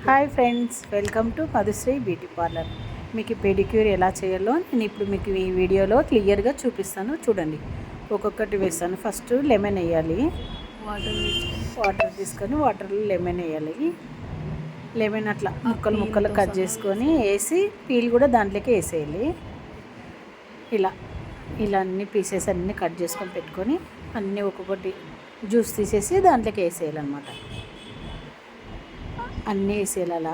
Hi friends, welcome to Madhushree beauty parlour. మీకు pedicure ఎలా చేయాలో నేను ఇప్పుడు మీకు ఈ వీడియోలో క్లియర్గా చూపిస్తాను. చూడండి, ఒక్కొక్కటి వేస్తాను. ఫస్ట్ లెమన్ వేయాలి. వాటర్ తీసుకొని వాటర్లో లెమన్ వేయాలి. లెమన్ అట్లా ముక్కలు ముక్కలు కట్ చేసుకొని వేసి పీల్ కూడా దాంట్లోకి వేసేయాలి. ఇలా అన్ని పీసెస్ అన్నీ కట్ చేసుకొని పెట్టుకొని అన్నీ ఒక్కొక్కటి జ్యూస్ తీసేసి దాంట్లోకి వేసేయాలన్నమాట. అన్నీ వేసేయాలి.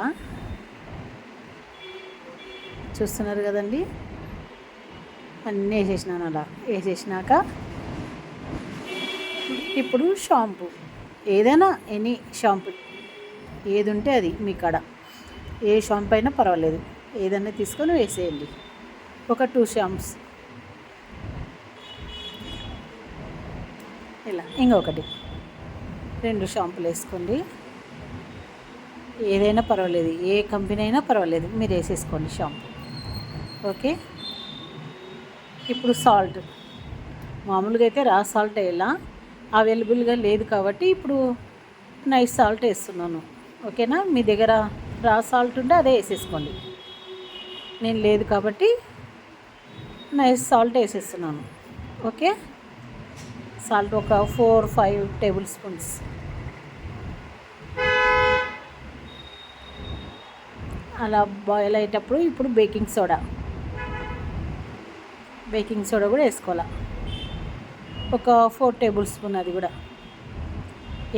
చూస్తున్నారు కదండి, అన్నీ వేసేసినాను. అలా వేసేసినాక ఇప్పుడు షాంపూ ఏదైనా ఎనీ షాంపూ ఏది ఉంటే అది మీ కాడ ఏ షాంపూ అయినా పర్వాలేదు, ఏదైనా తీసుకొని వేసేయండి. ఒక 2 షాంప్స్ ఇలా, ఇంకొకటి 2 షాంపూలు వేసుకోండి. ఏదైనా పర్వాలేదు, ఏ కంపెనీ అయినా పర్వాలేదు, మీరు వేసేసుకోండి షాంపూ. ఓకే, ఇప్పుడు సాల్ట్. మామూలుగా అయితే రా సాల్ట్ వేయాలా, అవైలబుల్గా లేదు కాబట్టి ఇప్పుడు నైస్ సాల్ట్ వేస్తున్నాను. ఓకేనా, మీ దగ్గర రా సాల్ట్ ఉంటే అదే వేసేసుకోండి. నేను లేదు కాబట్టి నైస్ సాల్ట్ వేసేస్తున్నాను. ఓకే, సాల్ట్ ఒక 4-5 టేబుల్ స్పూన్స్. అలా బాయిల్ అయ్యేటప్పుడు ఇప్పుడు బేకింగ్ సోడా కూడా వేసుకోవాలి. ఒక 4 టేబుల్ స్పూన్. అది కూడా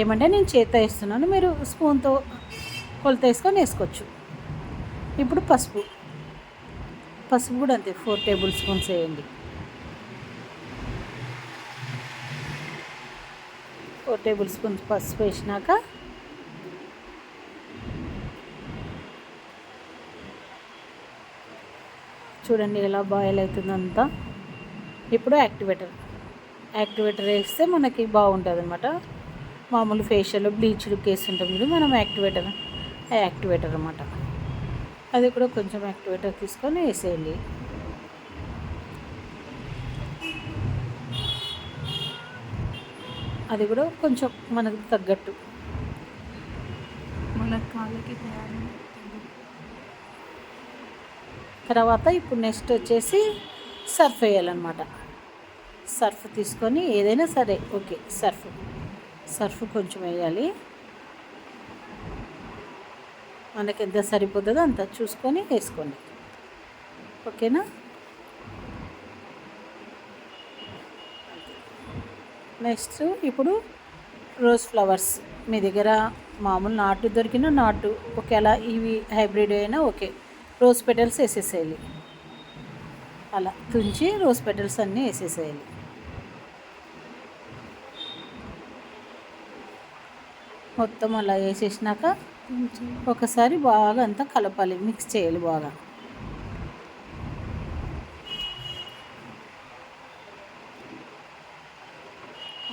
ఏమంటే నేను చేత్తో వేస్తున్నాను, మీరు స్పూన్తో కొలత వేసుకొని వేసుకోవచ్చు. ఇప్పుడు పసుపు కూడా అంతే, 4 టేబుల్ స్పూన్స్ వేయండి. 4 టేబుల్ స్పూన్స్ పసుపు వేసినాక చూడండి ఎలా బాయిల్ అవుతుందంతా. ఇప్పుడు యాక్టివేటర్ వేస్తే మనకి బాగుంటుంది అనమాట. మామూలు ఫేషియల్ బ్లీచ్డ్ కేసు ఉంటుంది చూడు, మనం యాక్టివేటర్ అనమాట. అది కూడా కొంచెం యాక్టివేటర్ తీసుకొని వేసేయండి. అది కూడా కొంచెం మనకు తగ్గట్టు. మన కాళ్ళకి తర్వాత ఇప్పుడు నెక్స్ట్ వచ్చేసి సర్ఫ్ వేయాలన్నమాట. సర్ఫ్ తీసుకొని ఏదైనా సరే ఓకే, సర్ఫ్ కొంచెం వేయాలి. మనకి ఎంత సరిపోతుందో అంత చూసుకొని వేసుకోండి. ఓకేనా, నెక్స్ట్ ఇప్పుడు రోజ్ ఫ్లవర్స్. మీ దగ్గర మామూలు నాటు దొరికిన నాటు ఒకేలా, ఇవి హైబ్రిడ్ అయినా ఓకే. Rose petals వేసేసేయాలి. అలా తుంచి రోజ్ పెటల్స్ అన్నీ వేసేసేయాలి. మొత్తం అలా వేసేసినాక ఒకసారి బాగా అంతా కలపాలి, మిక్స్ చేయాలి.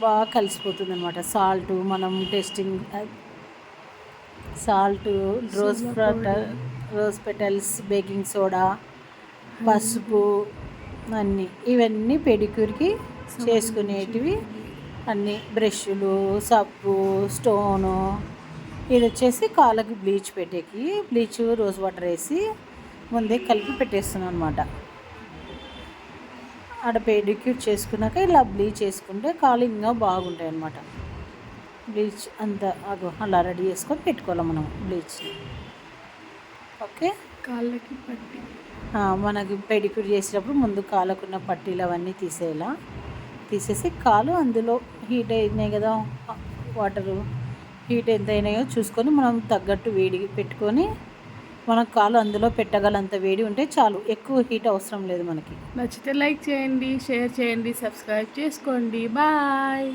బాగా కలిసిపోతుంది అనమాట. సాల్ట్ మనం tasting salt, rose petals, baking soda, పసుపు అన్నీ ఇవన్నీ పెడిక్యూర్కి చేసుకునేటివి అన్నీ. బ్రష్లు, సబ్బు, స్టోను. ఇది వచ్చేసి కాళ్ళకి బ్లీచ్ పెట్టేకి, బ్లీచ్ రోజ్ వాటర్ వేసి ముందే కలిపి పెట్టేస్తున్నాను అనమాట. ఆడ పెడిక్యూర్ చేసుకున్నాక ఇలా బ్లీచ్ చేసుకుంటే కాళ్ళు ఇంకా బాగుంటాయి అన్నమాట. బ్లీచ్ అంతా అలా రెడీ చేసుకొని పెట్టుకోవాలి మనం బ్లీచ్ని. ఓకే, కాళ్ళకి పట్టి మనకి పెడిక్యూర్ చేసేటప్పుడు ముందు కాళ్ళకున్న పట్టీలు అవన్నీ తీసేసి కాలు అందులో హీట్ అయినాయి కదా, వాటరు హీట్ ఎంత అయినాయో చూసుకొని మనం తగ్గట్టు వేడి పెట్టుకొని మన కాలు అందులో పెట్టగలంత వేడి ఉంటే చాలు, ఎక్కువ హీట్ అవసరం లేదు మనకి. నచ్చితే లైక్ చేయండి, షేర్ చేయండి, సబ్స్క్రైబ్ చేసుకోండి. బాయ్.